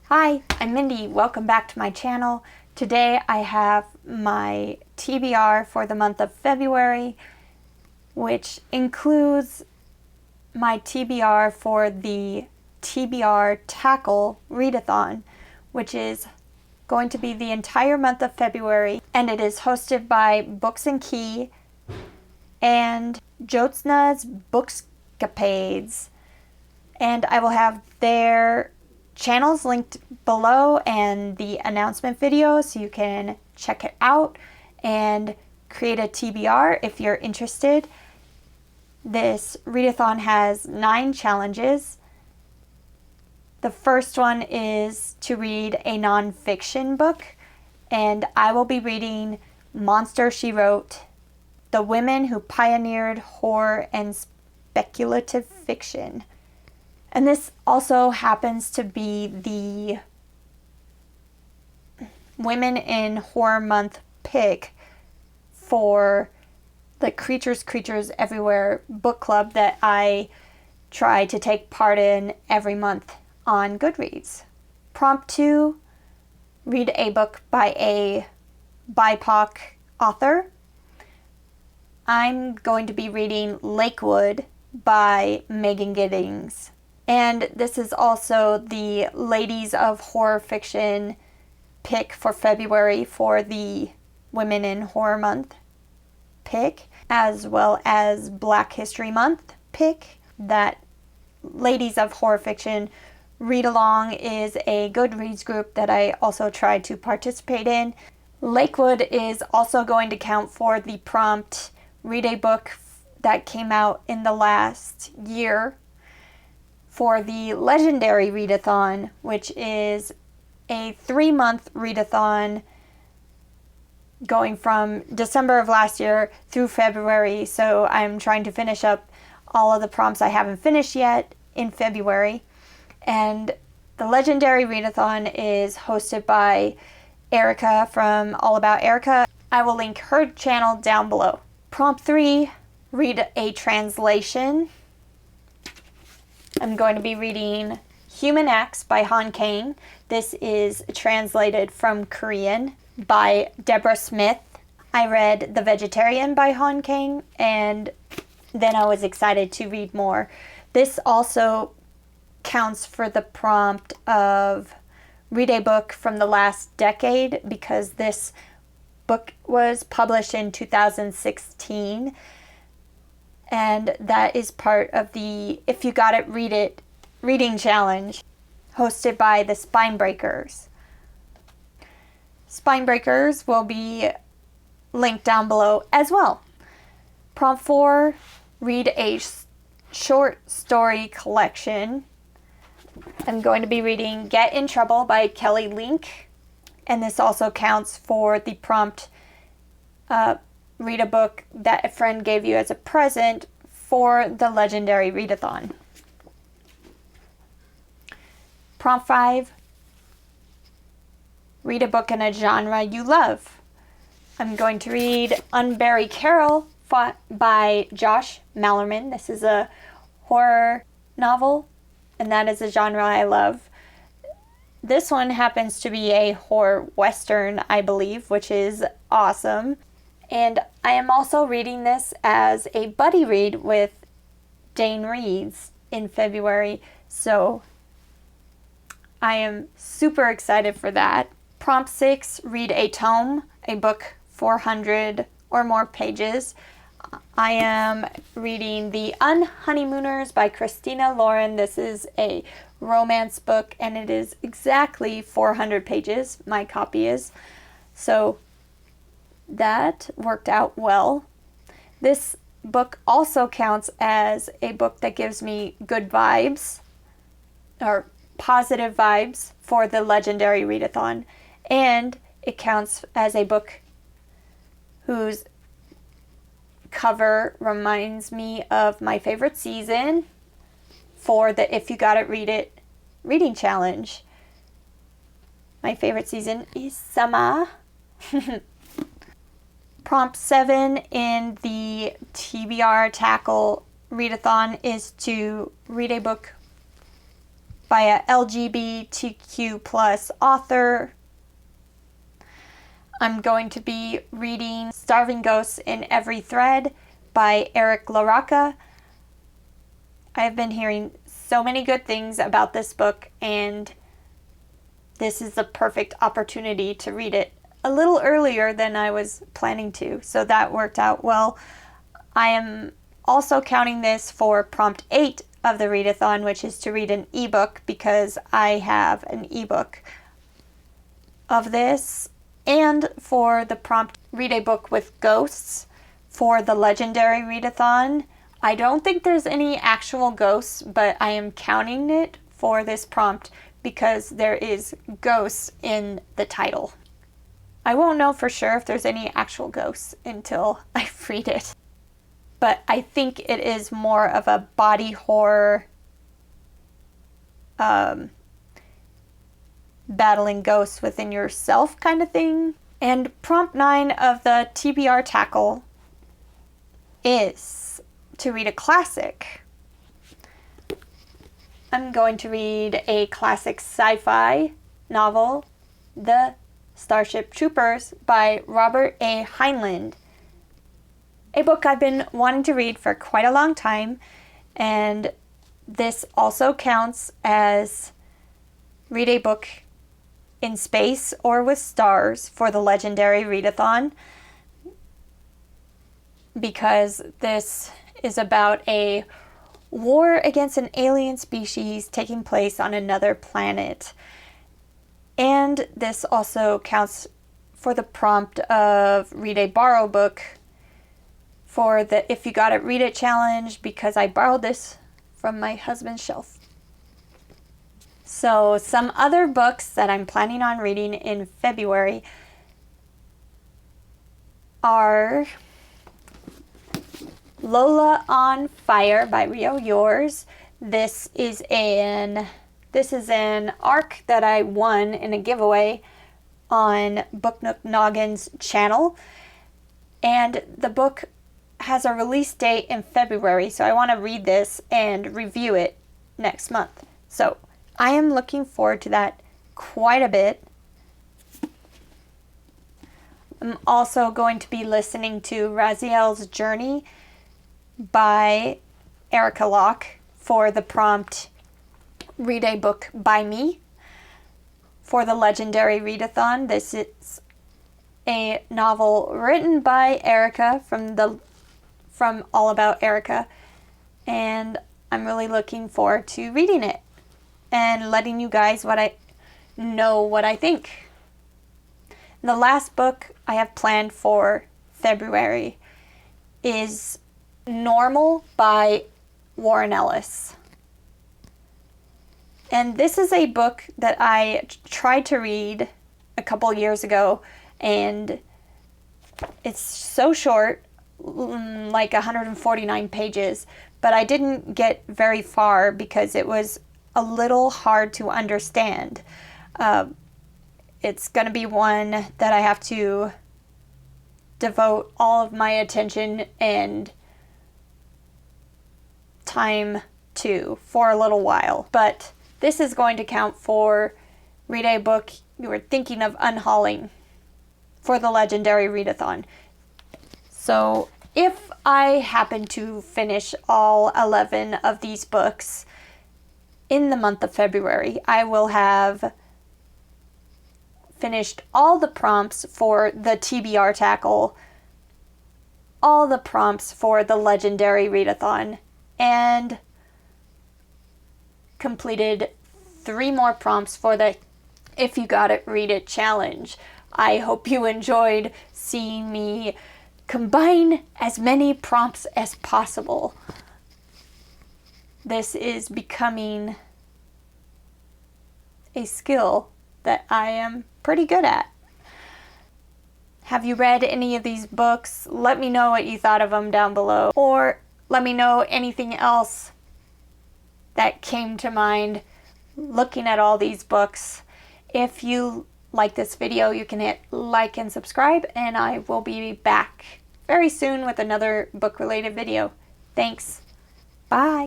Hi, I'm Mindy. Welcome back to my channel. Today I have my TBR for the month of February, which includes my TBR for the TBR Tackle Readathon, which is going to be the entire month of February, and it is hosted by Books and Key and Jyotsna's Bookscapades. And I will have their channels linked below and the announcement video so you can check it out and create a TBR if you're interested. This readathon has 9 challenges. The first one is to read a nonfiction book, and I will be reading Monster, She Wrote, The Women Who Pioneered Horror and Speculative Fiction. And this also happens to be the Women in Horror Month pick for the Creatures Everywhere book club that I try to take part in every month on Goodreads. Prompt 2, read a book by a BIPOC author. I'm going to be reading Lakewood by Megan Giddings. And this is also the Ladies of Horror Fiction pick for February for the Women in Horror Month pick, as well as Black History Month pick. That Ladies of Horror Fiction read along is a Goodreads group that I also try to participate in. Lakewood is also going to count for the prompt read a book that came out in the last year for the Legendary Readathon, which is a 3-month readathon going from December of last year through February. So I'm trying to finish up all of the prompts I haven't finished yet in February. And the Legendary Readathon is hosted by Erica from All About Erica. I will link her channel down below. Prompt 3, read a translation. I'm going to be reading Human X by Han Kang. This is translated from Korean by Deborah Smith. I read The Vegetarian by Han Kang, and then I was excited to read more. This also counts for the prompt of read a book from the last decade, because this book was published in 2016. And that is part of the If You Got It, Read It reading challenge hosted by the Spinebreakers. Spinebreakers will be linked down below as well. Prompt 4, read a short story collection. I'm going to be reading Get in Trouble by Kelly Link. And this also counts for the prompt read a book that a friend gave you as a present for the Legendary Readathon. Prompt 5, read a book in a genre you love. I'm going to read Unbury Carol by Josh Malerman. This is a horror novel, and that is a genre I love. This one happens to be a horror western, I believe, which is awesome. And I am also reading this as a buddy read with Dane Reads in February, so I am super excited for that. Prompt 6, read a tome, a book 400 or more pages. I am reading The Unhoneymooners by Christina Lauren. This is a romance book, and it is exactly 400 pages. My copy is. So that worked out well. This book also counts as a book that gives me good vibes or positive vibes for the Legendary Readathon, and it counts as a book whose cover reminds me of my favorite season for the If You Got It, Read It reading challenge. My favorite season is summer. Prompt 7 in the TBR Tackle Readathon is to read a book by a LGBTQ plus author. I'm going to be reading Starving Ghosts in Every Thread by Eric LaRocca. I've been hearing so many good things about this book, and this is the perfect opportunity to read it a little earlier than I was planning to, so that worked out well. I am also counting this for prompt 8 of the readathon, which is to read an ebook, because I have an ebook of this, and for the prompt read a book with ghosts for the legendary readathon. I don't think there's any actual ghosts, but I am counting it for this prompt because there is ghosts in the title. I won't know for sure if there's any actual ghosts until I read it. But I think it is more of a body horror, battling ghosts within yourself kind of thing. And prompt 9 of the TBR Tackle is to read a classic. I'm going to read a classic sci-fi novel, The Starship Troopers by Robert A. Heinlein. A book I've been wanting to read for quite a long time, and this also counts as read a book in space or with stars for the legendary readathon, because this is about a war against an alien species taking place on another planet. And this also counts for the prompt of read a borrow book for the If You Got It, Read It challenge, because I borrowed this from my husband's shelf. So some other books that I'm planning on reading in February are Lola Fire by Rio Yours. This is an arc that I won in a giveaway on Book Nook Noggin's channel. And the book has a release date in February, so I want to read this and review it next month. So I am looking forward to that quite a bit. I'm also going to be listening to Raziel's Journey by Erica Locke for the prompt read a book by me for the legendary readathon. This is a novel written by Erica from All About Erica, and I'm really looking forward to reading it and letting you guys what I think. The last book I have planned for February is Normal by Warren Ellis. And this is a book that I tried to read a couple years ago, and it's so short, like 149 pages, but I didn't get very far because it was a little hard to understand. It's going to be one that I have to devote all of my attention and time to for a little while. But this is going to count for read a book you were thinking of unhauling for the legendary readathon. So if I happen to finish all 11 of these books in the month of February, I will have finished all the prompts for the TBR Tackle, all the prompts for the legendary readathon, and completed 3 more prompts for the If You Got It, Read It challenge. I hope you enjoyed seeing me combine as many prompts as possible. This is becoming a skill that I am pretty good at. Have you read any of these books? Let me know what you thought of them down below, or let me know anything else that came to mind looking at all these books. If you like this video, you can hit like and subscribe, and I will be back very soon with another book related video. Thanks. Bye.